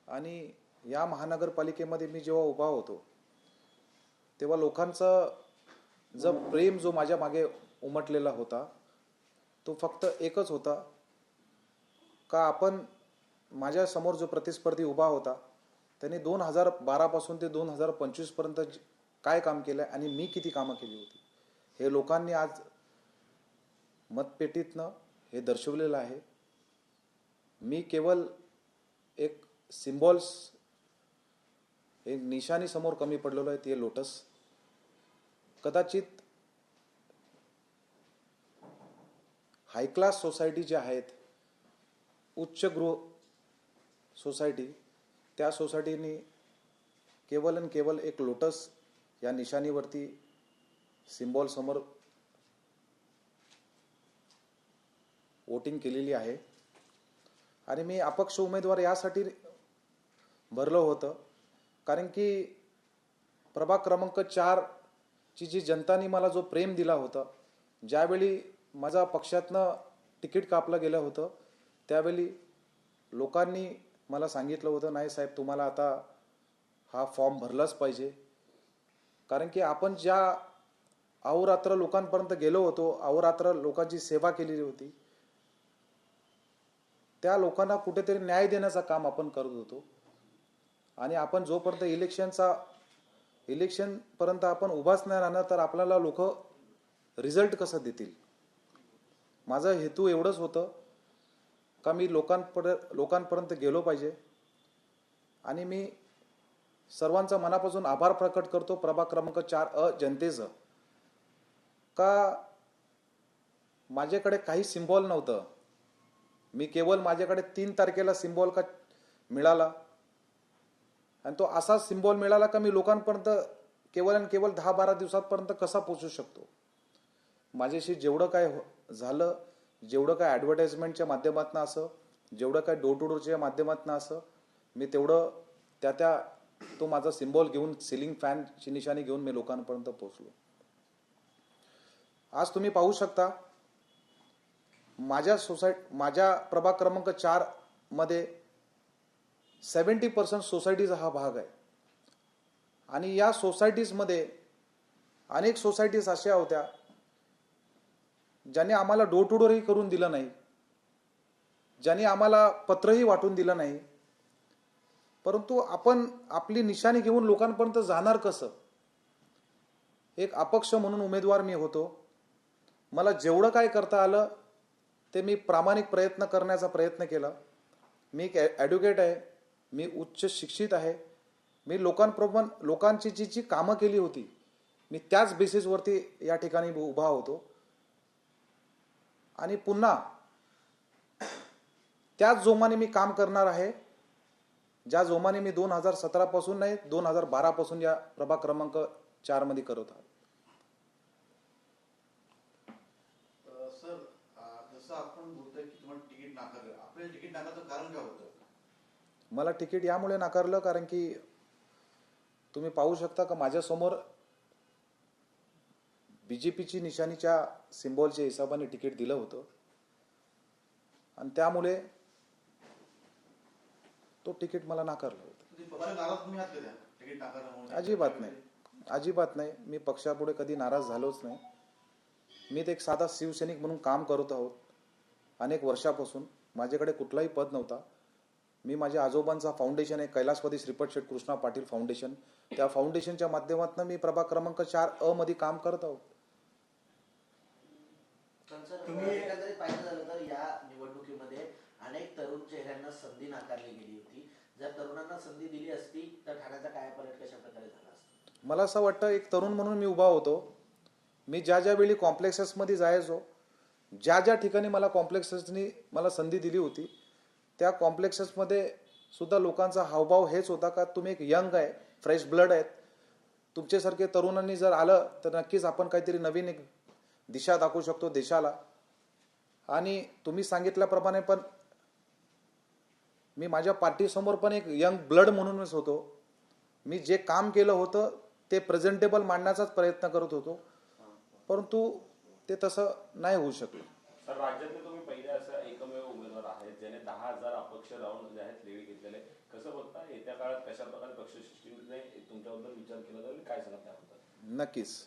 आणि या महानगरपालिकेमध्ये मी जेव्हा उभा होतो तेव्हा लोकांचं प्रेम जो माझ्या मागे उमटलेला होता तो फक्त एकच होता का आपण माझ्या समोर जो प्रतिस्पर्धी उभा होता त्यांनी 2012 पासून ते 2025 पर्यंत काय काम केलं आणि मी किती कामं केली होती हे लोकांनी आज मतपेटीतनं हे दर्शवलेलं आहे. मी केवळ एक सिम्बॉल्स एक निशाणी समोर कमी पडलेलो आहे ते लोटस. कदाचित हाय क्लास सोसायटी ज्या आहेत उच्चगृह सोसायटी त्या सोसायटीनी केवळ आणि केवळ एक लोटस या निशाणीवरती सिम्बॉल समोर वोटिंग केलेली आहे. आणि मी अपक्ष उमेदवार यासाठी भरलो होतं कारण की प्रभाग क्रमांक 4 ची जी जनतानी मला जो प्रेम दिला होता ज्यावेळी माझा पक्षातनं तिकीट कापलं गेलं होतं त्यावेळी लोकांनी मला सांगितलं होतं नाही साहेब तुम्हाला आता हा फॉर्म भरलाच पाहिजे कारण की आपण ज्या अहोरात्र लोकांपर्यंत गेलो होतो अहोरात्र लोकांची सेवा केलेली होती त्या लोकांना कुठेतरी न्याय देण्याचं काम आपण करत होतो. आणि आपण जोपर्यंत इलेक्शन पर्यंत आपण उभाच नाही राहणार तर आपल्याला लोक रिझल्ट कसं देतील. माझा हेतू एवढंच होतं का मी लोकांपर्यंत गेलो पाहिजे. आणि मी सर्वांचा मनापासून आभार प्रकट करतो प्रभाग क्रमांक 4 जनतेचं का माझ्याकडे काही सिम्बॉल नव्हतं. मी केवळ माझ्याकडे 3 तारखेला सिम्बॉल का मिळाला आणि तो असा सिम्बॉल मिळाला का मी लोकांपर्यंत केवळ आणि केवळ 10-12 दिवसांपर्यंत कसा पोहोचू शकतो. माझ्याशी जेवढं काय झालं जेवढं काय ॲडव्हर्टाइजमेंटच्या माध्यमातून असं जेवढं काय डोर टू डोरच्या माध्यमातून असं मी तेवढं त्या तो माझा सिम्बॉल घेऊन सिलिंग फॅनची निशाणी घेऊन मी लोकांपर्यंत पोहोचलो. आज तुम्ही पाहू शकता माझ्या प्रभाग क्रमांक 4 मध्ये 70% सोसायटीचा हा भाग आहे. आणि या सोसायटीजमध्ये अनेक सोसायटीज अशा होत्या ज्यांनी आम्हाला डोर टू डोरही करून दिलं नाही ज्यांनी आम्हाला पत्रही वाटून दिलं नाही. परंतु आपण आपली निशाणी घेऊन लोकांपर्यंत जाणार कसं. एक अपक्ष म्हणून उमेदवार मी होतो. मला जेवढं काय करता आलं ते मी प्रामाणिक प्रयत्न करण्याचा प्रयत्न केला. मी एक ॲडव्होकेट आहे. मी उच्च शिक्षित आहे. मी लोकांची जी कामं केली होती मी त्याच बेसिसवरती या ठिकाणी उभा होतो. आणि पुन्हा त्याच जोमाने मी काम करणार आहे ज्या जोमाने मी 2017 पासून नाही 2012 पासून या प्रभाग क्रमांक 4 मध्ये करत आहोत. सर जसं आपण बोलतोय की तुम्हाला तिकीट नाकारलं आपल्याला तिकीट नाकारण्याचं कारण काय होतं. मला तिकीट यामुळे नाकारलं कारण की तुम्ही पाहू शकता का माझ्यासमोर बीजेपीची निशाणीच्या सिम्बॉलच्या हिशोबाने तिकीट दिलं होतं आणि त्यामुळे तो तिकीट मला नाकारलं होतं. अजिबात नाही. मी पक्षापुढे कधी नाराज झालोच नाही. मी एक साधा शिवसैनिक म्हणून काम करत आहोत. अनेक वर्षापासून माझ्याकडे कुठलाही पद नव्हता. मी माझ्या आजोबांचा फाउंडेशन आहे कैलासपती श्रीपत शेठ कृष्णा पाटील फाउंडेशन त्या फाउंडेशनच्या माध्यमातून मी प्रभाग क्रमांक 4 मध्ये काम करत आहोत. तुम्ही पाहिलं झालं तर या निवडणुकीमध्ये अनेक तरुण चेहऱ्यांना संधी नाकारली गेली होती. जर तरुणांना संधी दिली असती तर ठाण्याचा कायापालट कशा प्रकारे झाला असता. मला असं वाटतं एक तरुण म्हणून मी उभा होतो. मी ज्या वेळी कॉम्प्लेक्सेसमध्ये जायचो ज्या ठिकाणी मला कॉम्प्लेक्सेसनी मला संधी दिली होती त्या कॉम्प्लेक्सेसमध्ये सुद्धा लोकांचा हावभाव हेच होता का तुम्ही एक यंग आहे फ्रेश ब्लड आहेत तुमच्यासारखे तरुणांनी जर आलं तर नक्कीच आपण काहीतरी नवीन एक दिशा दाखवू शकतो देशाला. आणि तुम्ही सांगितल्याप्रमाणे पण मी माझ्या पार्टीसमोर पण एक यंग ब्लड म्हणूनच होतो. मी जे काम केलं होतं ते प्रेझेंटेबल मांडण्याचाच प्रयत्न करत होतो परंतु ते तसं नाही होऊ शकलं. सर राज्यातले तुम्ही पहिले असं एकमेव उमेदवार आहेत ज्याने 10,000 अपक्ष राहून जे आहेत लीड घेतलेले कसं बघता येत्या काळात कशा प्रकारे पक्षश्रेष्ठीने तुमच्याबद्दल विचार केला जाईल, काय सांगा त्याबद्दल? नक्कीच.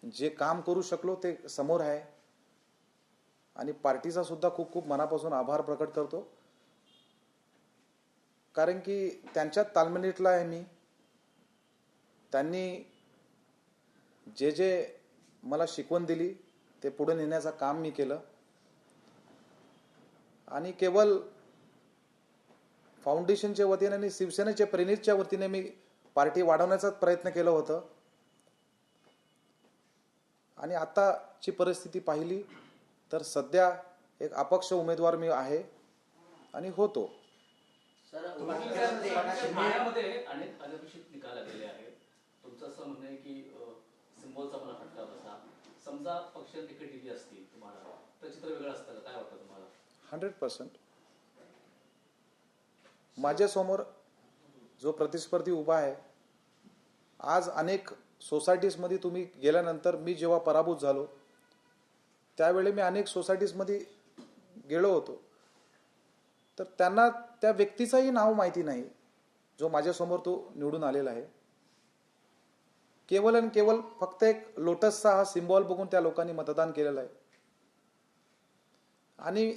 जे काम करू शकलो ते समोर आहे आणि पार्टीचा सुद्धा खूप खूप मनापासून आभार प्रकट करतो, कारण की त्यांच्यात तालमेलीतला आहे मी. त्यांनी जे जे मला शिकवण दिली ते पुढे नेण्याचं काम मी केलं आणि केवळ फाउंडेशनच्या वतीने आणि शिवसेनेच्या प्रेरणेच्या वतीने मी पार्टी वाढवण्याचा प्रयत्न केला होता आणि आताची परिस्थिती पाहिली तर सध्या एक अपक्ष उमेदवार मी आहे आणि होतो. सर ठाण्यामध्ये अनेक अनपेक्षित निकाल आलेले आहेत. तुमचं असं म्हणणं आहे की सिम्बॉलचा मला फटका बसा. समजा पक्षाने तिकीट दिली असती तुम्हाला तर चित्र वेगळं असतं का? काय वाटतं तुम्हाला? 100%. माझ्यासमोर जो प्रतिस्पर्धी उभा आहे, आज अनेक सोसायटीजमध्ये तुम्ही गेल्यानंतर मी जेव्हा पराभूत झालो त्यावेळी मी अनेक सोसायटीजमध्ये गेलो होतो, तर त्यांना त्या व्यक्तीचंही नाव माहिती नाही जो माझ्यासमोर तो निवडून आलेला आहे. केवळ आणि केवळ फक्त एक लोटसचा हा सिम्बॉल बघून त्या लोकांनी मतदान केलेलं आहे आणि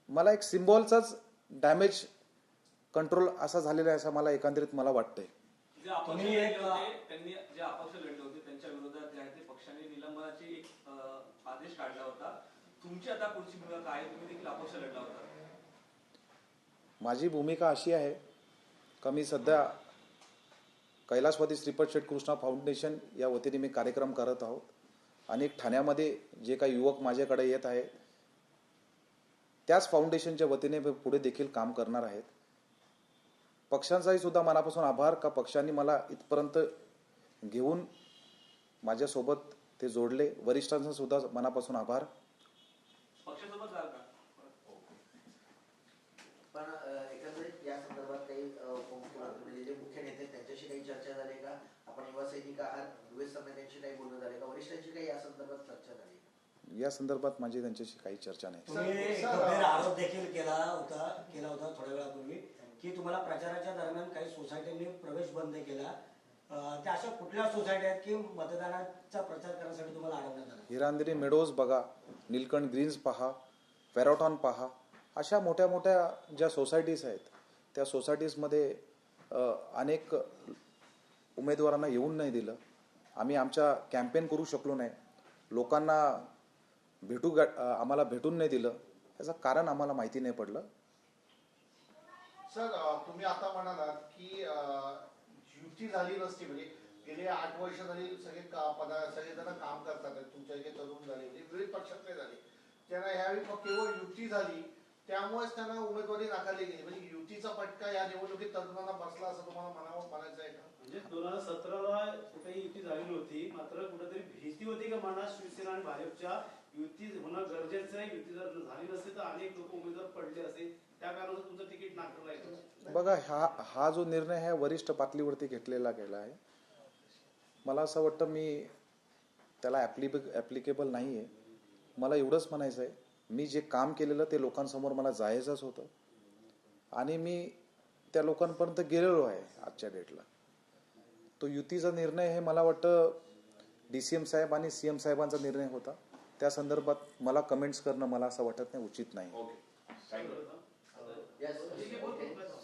मला एक सिम्बॉलचाच डॅमेज कंट्रोल असा झालेला आहे असं मला एकंदरीत मला वाटतंय. जे अपक्ष लढले होते त्यांनी जे अपक्ष लढले होते त्यांच्या विरोधात जे आहे ते पक्षाने निलंबनाची एक आदेश काढला होता. तुमची आता पुढची भूमिका काय? तुम्ही देखील अपक्ष लढला होता. माझी भूमिका अशी आहे का मी सध्या कैलासवादी श्रीपद शेठ कृष्णा फाउंडेशन या वतीने मी कार्यक्रम करत आहोत. अनेक ठाण्यामध्ये जे काही युवक माझ्याकडे येत आहेत त्याच फाउंडेशनच्या वतीने मी पुढे देखील काम करणार आहेत. पक्षांचाही सुद्धा मनापासून आभार का पक्षांनी मला इथपर्यंत घेऊन माझ्यासोबत ते जोडले. वरिष्ठांचा सुद्धा मनापासून आभार. पक्षासोबत जाल का? पण एकंदरीत या संदर्भात काही म्हणजे जे मुख्य नेते त्यांच्याशी काही चर्चा झाली का? आपण युवा सैनिक आहात, युवा समित्यांशी काही बोलणं झाले का? वरिष्ठांची काही या संदर्भात चर्चा झाली का? या संदर्भात माझी त्यांच्याशी काही चर्चा नाही. तुम्ही गंभीर आरोप देखील केला होता थोड्या वेळापूर्वी की तुम्हाला प्रचाराच्या दरम्यान काही सोसायटींनी प्रवेश बंद केला. त्या अशा कुठल्या सोसायटी आहेत की मतदानाचा प्रचार करण्यासाठी तुम्हाला अडवण्यात आलं? हिरांदेरी मेडोज बघा, नीलकंठ ग्रीन्स पहा, पॅरोटॉन पहा, अशा मोठ्या मोठ्या ज्या सोसायटीज आहेत त्या सोसायटीजमध्ये अनेक उमेदवारांना येऊन नाही दिलं. आम्ही आमच्या कॅम्पेन करू शकलो नाही. लोकांना आम्हाला भेटून नाही दिलं. याचं कारण आम्हाला माहिती नाही पडलं. सर, तुम्ही आता म्हणालात की युती झाली नसती, म्हणजे गेले 8 वर्ष झाली सगळेजण काम करतात, तुमच्या इथे तरुण झाले, विविध पक्षातले झाले, त्यांना ह्यावेळी केवळ युती झाली त्यामुळेच त्यांना उमेदवारी नाकारली गेली. म्हणजे युतीचा फटका या निवडणुकीत तरुणांना बसला असं तुम्हाला म्हणायचं आहे का? म्हणजे 2017ला कुठेही युती झाली नव्हती, मात्र कुठेतरी भीती होती का मनात शिवसेना आणि भाजपच्या युती होणं गरजेचं आहे. युती जर झाली नसती तर अनेक लोक उमेदवार पडले असते, त्या कारणानं तुमचं तिकीट नाकारलं आहे. बघा, हा जो निर्णय आहे वरिष्ठ पातळीवरती घेतलेला गेला आहे. मला असं वाटतं मी त्याला ॲप्लिकेबल नाही आहे. मला एवढंच म्हणायचं आहे, मी जे काम केलेलं ते लोकांसमोर मला जायचंच होतं आणि मी त्या लोकांपर्यंत गेलेलो आहे. आजच्या डेटला तो युतीचा निर्णय हे मला वाटतं DCM साहेब आणि CM साहेबांचा निर्णय होता. त्या संदर्भात मला कमेंट्स करणं मला असं वाटत नाही उचित नाही.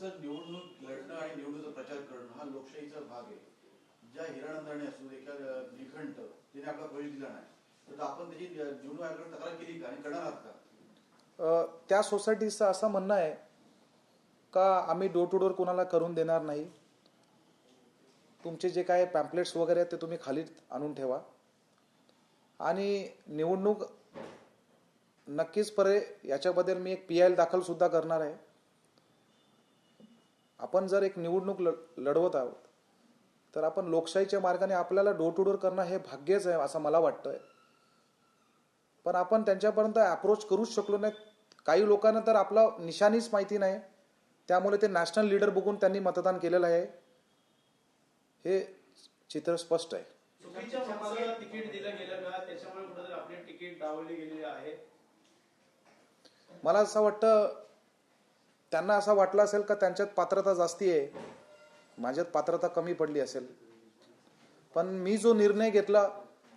सर, निवडणूक लढणं आणि निवडणुकीचा प्रचार करणं हा लोकशाहीचा भाग आहे. ज्या हिरानंदाने असू एका निखंड तिने आपला प्रवेश दिला नाही तर आपण त्याची निवडणूक आयोगाकडे तक्रार केली का आणि करणार आहात का? त्या सोसायटीचं असं म्हणणं आहे का आम्ही डोर टू डोर कोणाला करून देणार नाही. तुमचे जे काय पॅम्पलेट्स वगैरे आहेत ते तुम्ही खाली आणून ठेवा आणि निवडणूक नक्कीच याच्याबद्दल मी एक PIL दाखल सुद्धा करणार आहे. आपण जर एक निवडणूक लढवत आहोत तर आपण लोकशाहीच्या मार्गाने आपल्याला डोर टू डोर करणं हे भाग्यच आहे असं मला वाटतंय. पण आपण त्यांच्यापर्यंत अप्रोच करूच शकलो नाही. काही लोकांना तर आपला निशाणीच माहिती नाही, त्यामुळे ते नॅशनल लीडर बघून त्यांनी मतदान केलेलं आहे. हे चित्र स्पष्ट आहे. चुकीच्या माणसाला तिकीट दिलं गेलं का? त्याच्यामुळे कुठेतरी आपली तिकीट डावलली गेलेली आहे. मला असं वाटतं त्यांना असं वाटलं असेल का त्यांच्यात पात्रता जास्ती आहे, माझ्यात पात्रता कमी पडली असेल. पण मी जो निर्णय घेतला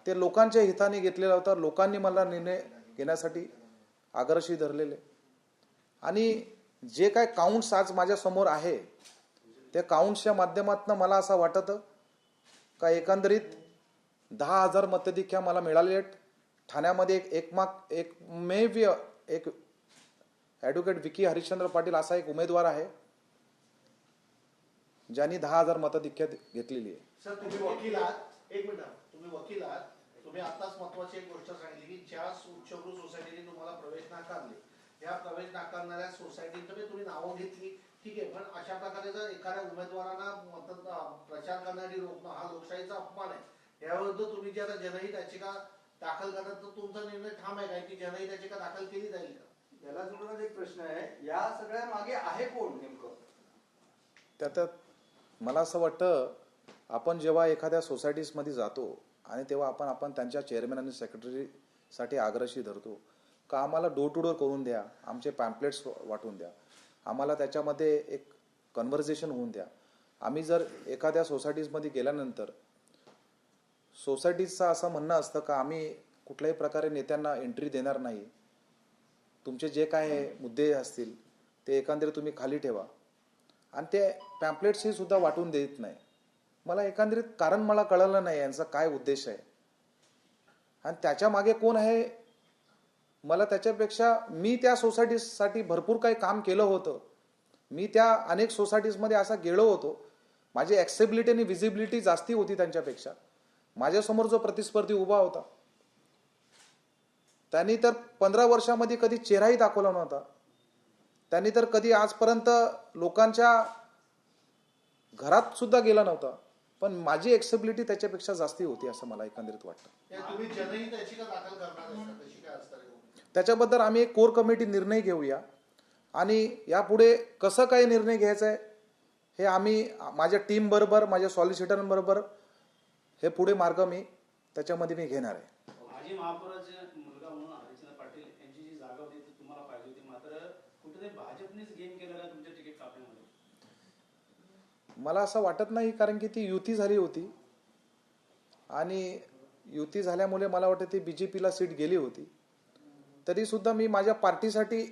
ते लोकांच्या हिताने घेतलेला होता. लोकांनी मला निर्णय घेण्यासाठी आग्रही धरलेले. आणि जे काय काउंट्स आज माझ्या समोर आहे त्या काउंट्सच्या माध्यमातून मला असं वाटतं का एकंदरीत 10,000 मताधिक्य मला मिळाले आहेत. ठाण्यामध्ये एक ॲडव्होकेट विकी हरिश्चंद्र पाटील असा एक उमेदवार आहे ज्यांनी 10,000 मताधिक्य घेतलेली आहे. सर तुम्ही वकील आहात, एक मिनिट, तुम्ही वकील आहात, तुम्ही आताच महत्वाची एक गोष्ट सांगितली की ज्या उच्चभ्रू सोसायटीने तुम्हाला प्रवेश नाकारले, या प्रवेश नाकारणाऱ्या सोसायटीत तुम्ही नावं घेतली, ठीक आहे, पण अशा प्रकारे जर एखाद्या उमेदवारांना प्रचार करण्यासाठी रोखणं हा लोकशाहीचा अपमान आहे. याविरुद्ध तुम्ही जे आता जनहित याचिका दाखल करतात तर तुमचा निर्णय ठाम आहे काय की जनहित याचिका दाखल केली जाईल का? याला जोडून एक प्रश्न आहे, या सगळ्या मागे आहे कोण नेमकं? त्यात मला असं वाटतं आपण जेव्हा एखाद्या सोसायटीजमध्ये जातो आणि तेव्हा आपण त्यांच्या चेअरमॅन आणि सेक्रेटरीसाठी आग्रही धरतो का आम्हाला डोर टू डोर करून द्या, आमचे पॅम्पलेट्स वाटून द्या, आम्हाला त्याच्यामध्ये एक कन्व्हर्सेशन होऊन द्या. आम्ही जर एखाद्या सोसायटीजमध्ये गेल्यानंतर सोसायटीचं असं म्हणणं असतं का आम्ही कुठल्याही प्रकारे नेत्यांना एंट्री देणार नाही, तुमचे जे काय मुद्दे असतील ते एकंदरीत तुम्ही खाली ठेवा, आणि ते पॅम्पलेट्सही सुद्धा वाटून देत नाही. मला एकंदरीत कारण मला कळलं नाही यांचा काय उद्देश आहे आणि त्याच्या मागे कोण आहे. मला त्याच्यापेक्षा मी त्या सोसायटीसाठी भरपूर काही काम केलं होतं. मी त्या अनेक सोसायटीजमध्ये असा गेलो होतो. माझी ॲक्सेबिलिटी आणि विजिबिलिटी जास्ती होती त्यांच्यापेक्षा. माझ्यासमोर जो प्रतिस्पर्धी उभा होता त्यांनी तर 15 वर्षामध्ये कधी चेहराही दाखवला नव्हता. त्यांनी तर कधी आजपर्यंत लोकांच्या घरात सुद्धा गेला नव्हता. पण माझी ॲक्सेबिलिटी त्याच्यापेक्षा जास्ती होती असं मला एकंदरीत वाटतं. तुम्ही जनहित याचिका दाखल करणार कशी काय असणार? त्याच्याबद्दल आम्ही एक कोर कमिटी निर्णय घेऊया आणि यापुढे कसं काय निर्णय घ्यायचा आहे हे आम्ही माझ्या टीम बरोबर, माझ्या सॉलिसिटरांबरोबर हे पुढे मार्ग मी त्याच्यामध्ये घेणार आहे. माजी महापौराचे मुलगा म्हणून हरिश्चंद्र पाटील यांची जी जागा होती ती तुम्हाला पाहिजे होती, मात्र कुठेतरी भाजपनेच गेम केलेला तुमच्या तिकीट कापण्यामध्ये. मला असं वाटत नाही, कारण की ती युती झाली होती आणि युती झाल्यामुळे मला वाटतं ती बीजेपीला सीट गेली होती. तरी सुद्धा मी माझ्या पार्टीसाठी,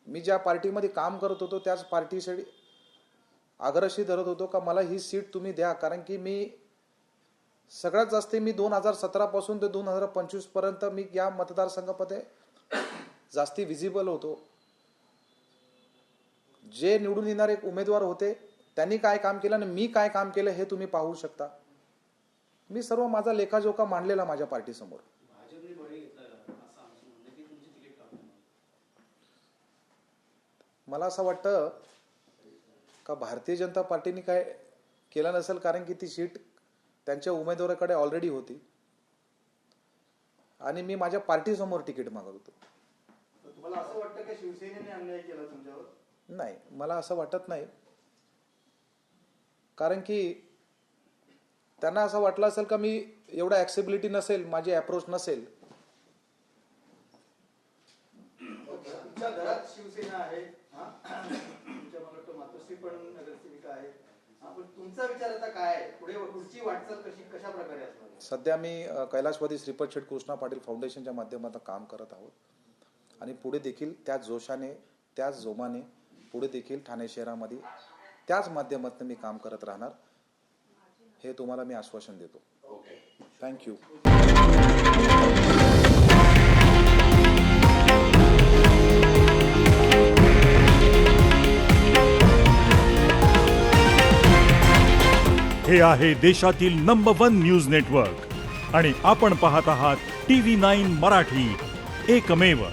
मी ज्या पार्टीमध्ये काम करत होतो त्याच पार्टीसाठी आग्रही धरत होतो का मला ही सीट तुम्ही द्या, कारण की मी सगळ्यात जास्त 2017 पासून ते 2025 पर्यंत मी या मतदारसंघामध्ये जास्ती विजिबल होतो. जे निवडून येणारे उमेदवार होते त्यांनी काय काम केलं आणि मी काय काम केलं हे तुम्ही पाहू शकता. मी सर्व माझा लेखाजोखा मांडलेला माझ्या पार्टीसमोर. भाजपने बळी घेतलेला असं आमचं म्हणणं की तुमची तिकीट कापण्यामध्ये. मला असं वाटतं का भारतीय जनता पार्टीने काय केलं नसेल, कारण की ती सीट त्यांच्या उमेदवाराकडे ऑलरेडी होती आणि मी माझ्या पार्टीसमोर तिकीट मागत होतो. तुम्हाला असं वाटतं की शिवसेनेने अन्याय केला तुमच्यावर? नाही, मला असं वाटत नाही, कारण की त्यांना असं वाटलं असेल का मी एवढा ॲक्सेबिलिटी नसेल, माझी अप्रोच नसेल. तुमच्या घरात शिवसेना आहे, तुमच्या मला मातोश्री पण नगरसेविका आहे, पण तुमचा विचार आता काय आहे? पुढची वाटचाल कशा प्रकारे असणार? सध्या मी कैलाशवादी श्रीपद शेठ कृष्णा पाटील फाउंडेशनच्या माध्यमातून काम करत आहोत आणि पुढे देखील त्याच जोशाने, त्याच जोमाने पुढे देखील ठाणे शहरामध्ये त्याच माध्यमातून मी काम करत राहणार, हे तुम्हाला मी आश्वासन देतो. थँक्यू. हे आहे देशातील नंबर 1 न्यूज नेटवर्क आणि आपण पाहत आहात TV9 मराठी, एकमेव.